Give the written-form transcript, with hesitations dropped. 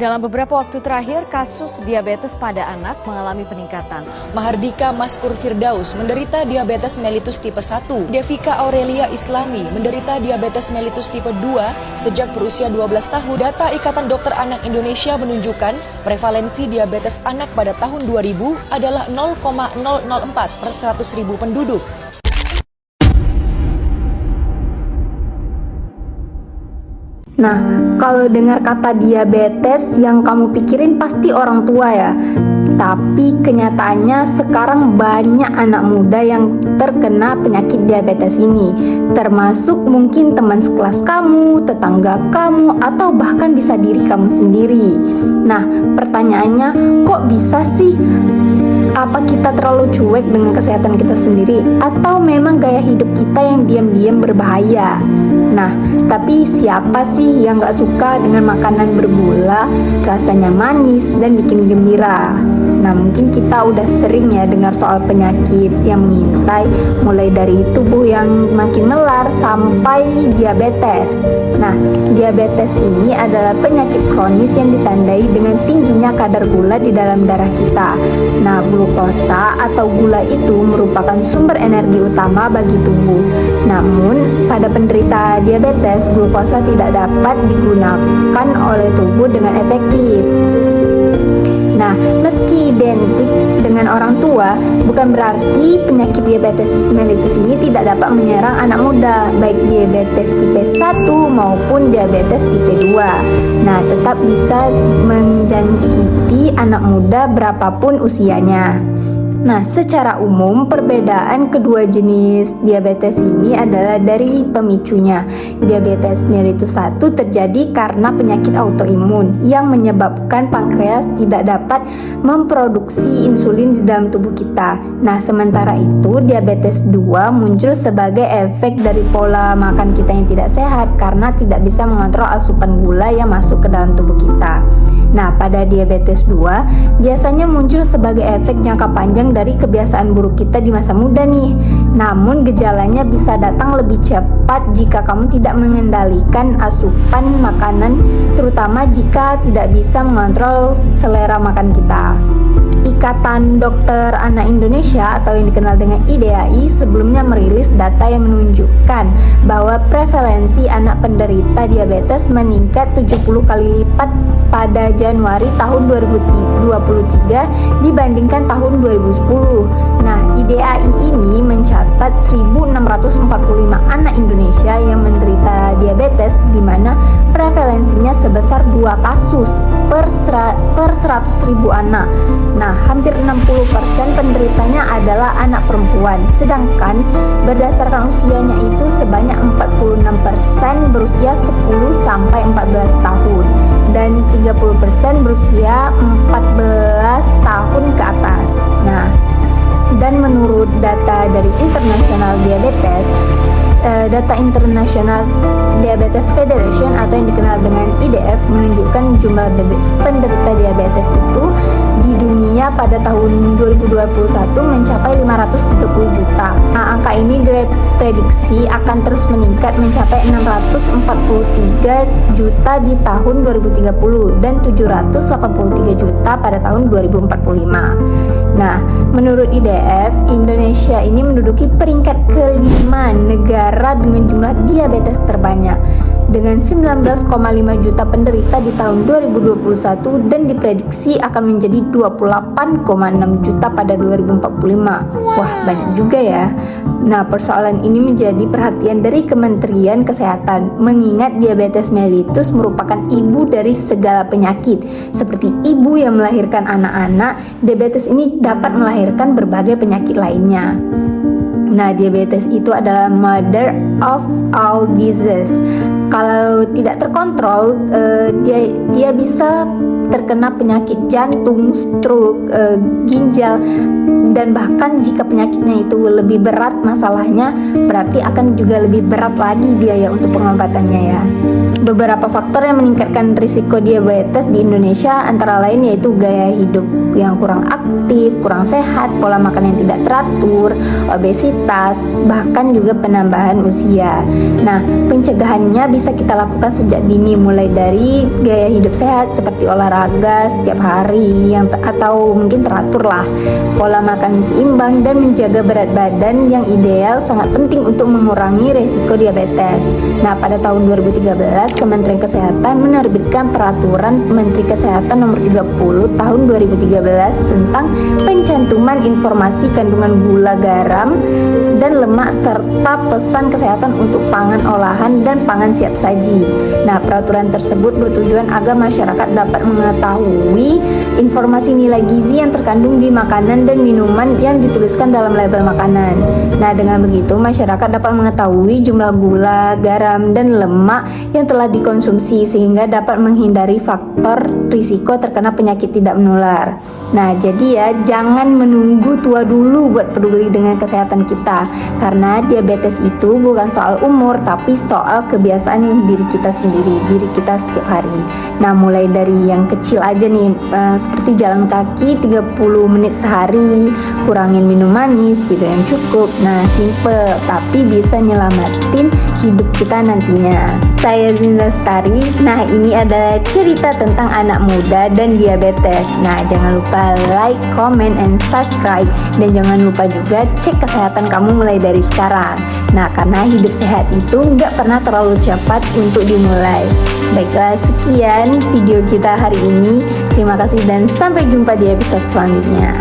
Dalam beberapa waktu terakhir, kasus diabetes pada anak mengalami peningkatan. Mahardika Maskur Firdaus menderita diabetes mellitus tipe 1. Devika Aurelia Islami menderita diabetes mellitus tipe 2 sejak berusia 12 tahun. Data Ikatan Dokter Anak Indonesia menunjukkan prevalensi diabetes anak pada tahun 2000 adalah 0,004 per 100.000 penduduk. Nah, kalau dengar kata diabetes, yang kamu pikirin pasti orang tua ya. Tapi kenyataannya sekarang banyak anak muda yang terkena penyakit diabetes ini. Termasuk mungkin teman sekelas kamu, tetangga kamu, atau bahkan bisa diri kamu sendiri. Nah, pertanyaannya, kok bisa sih? Apa kita terlalu cuek dengan kesehatan kita sendiri? Atau memang gaya hidup kita yang diam-diam berbahaya? Nah, tapi siapa sih yang gak suka dengan makanan bergula, rasanya manis, dan bikin gembira? Nah, mungkin kita udah sering ya dengar soal penyakit yang mengintai, mulai dari tubuh yang makin melar sampai diabetes. Nah, diabetes ini adalah penyakit kronis yang ditandai dengan tingginya kadar gula di dalam darah kita. Nah, glukosa atau gula itu merupakan sumber energi utama bagi tubuh. Namun, pada penderita diabetes, glukosa tidak dapat digunakan oleh tubuh dengan efektif. Nah, meski identik dengan orang tua, bukan berarti penyakit diabetes mellitus ini tidak dapat menyerang anak muda, baik diabetes tipe 1 maupun diabetes tipe 2. Nah, tetap bisa menjangkiti anak muda berapapun usianya. Nah, secara umum perbedaan kedua jenis diabetes ini adalah dari pemicunya. Diabetes mellitus 1 terjadi karena penyakit autoimun yang menyebabkan pankreas tidak dapat memproduksi insulin di dalam tubuh kita. Nah, sementara itu diabetes 2 muncul sebagai efek dari pola makan kita yang tidak sehat karena tidak bisa mengontrol asupan gula yang masuk ke dalam tubuh kita. Nah, pada diabetes 2 biasanya muncul sebagai efek jangka panjang dari kebiasaan buruk kita di masa muda nih. Namun gejalanya bisa datang lebih cepat jika kamu tidak mengendalikan asupan makanan, terutama jika tidak bisa mengontrol selera makan kita. Ikatan Dokter Anak Indonesia atau yang dikenal dengan IDAI sebelumnya merilis data yang menunjukkan bahwa prevalensi anak penderita diabetes meningkat 70 kali lipat pada Januari tahun 2023 dibandingkan tahun 2010. Nah, IDAI ini mencatat 1.645 anak Indonesia yang menderita diabetes di mana prevalensinya sebesar 2 kasus per 100.000 anak. Nah, hampir 60% penderitanya adalah anak perempuan, sedangkan berdasarkan usianya itu sebanyak 46% berusia 10 sampai 14 tahun dan 30% berusia 14 tahun ke atas. Nah, dan menurut data dari International Diabetes, data International Diabetes Federation atau yang dikenal dengan IDF menunjukkan jumlah penderita diabetes itu di dunia pada tahun 2021 mencapai 530 juta. Nah, angka ini diprediksi akan terus meningkat mencapai 643 juta di tahun 2030 dan 783 juta pada tahun 2045. Nah, menurut IDF, Indonesia ini menduduki peringkat kelima negara dengan jumlah diabetes terbanyak dengan 19,5 juta penderita di tahun 2021 dan diprediksi akan menjadi 28,6 juta pada 2045. Wah, banyak juga ya. Nah, persoalan ini menjadi perhatian dari Kementerian Kesehatan mengingat diabetes mellitus merupakan ibu dari segala penyakit. Seperti ibu yang melahirkan anak-anak, diabetes ini dapat melahirkan berbagai penyakit lainnya. Nah, diabetes itu adalah mother of all diseases. Kalau tidak terkontrol, dia bisa terkena penyakit jantung, stroke, ginjal, dan bahkan jika penyakitnya itu lebih berat masalahnya, berarti akan juga lebih berat lagi biaya untuk pengobatannya ya. Beberapa faktor yang meningkatkan risiko diabetes di Indonesia antara lain yaitu gaya hidup yang kurang aktif, kurang sehat, pola makan yang tidak teratur, obesitas, bahkan juga penambahan usia. Nah, pencegahannya bisa kita lakukan sejak dini, mulai dari gaya hidup sehat seperti olahraga setiap hari atau mungkin teratur lah, pola makan seimbang, dan menjaga berat badan yang ideal sangat penting untuk mengurangi resiko diabetes. Nah, pada tahun 2013 Kementerian Kesehatan menerbitkan Peraturan Menteri Kesehatan Nomor 30 Tahun 2013 tentang pencantuman informasi kandungan gula, garam, dan lemak serta pesan kesehatan untuk pangan olahan dan pangan siap saji. Nah, peraturan tersebut bertujuan agar masyarakat dapat mengetahui informasi nilai gizi yang terkandung di makanan dan minuman yang dituliskan dalam label makanan. Nah, dengan begitu masyarakat dapat mengetahui jumlah gula, garam, dan lemak yang telah dikonsumsi sehingga dapat menghindari faktor risiko terkena penyakit tidak menular. Nah, jadi ya, jangan menunggu tua dulu buat peduli dengan kesehatan kita, karena diabetes itu bukan soal umur tapi soal kebiasaan diri kita sendiri, diri kita setiap hari. Nah, mulai dari yang kecil aja nih, seperti jalan kaki 30 menit sehari, kurangin minum manis, tidur yang cukup. Nah, simple tapi bisa nyelamatin hidup kita nantinya. Saya Zinda Lestari. Nah, ini adalah cerita tentang anak muda dan diabetes. Nah, jangan lupa like, comment, and subscribe. Dan jangan lupa juga cek kesehatan kamu mulai dari sekarang. Nah, karena hidup sehat itu nggak pernah terlalu cepat untuk dimulai. Baiklah, sekian video kita hari ini. Terima kasih dan sampai jumpa di episode selanjutnya.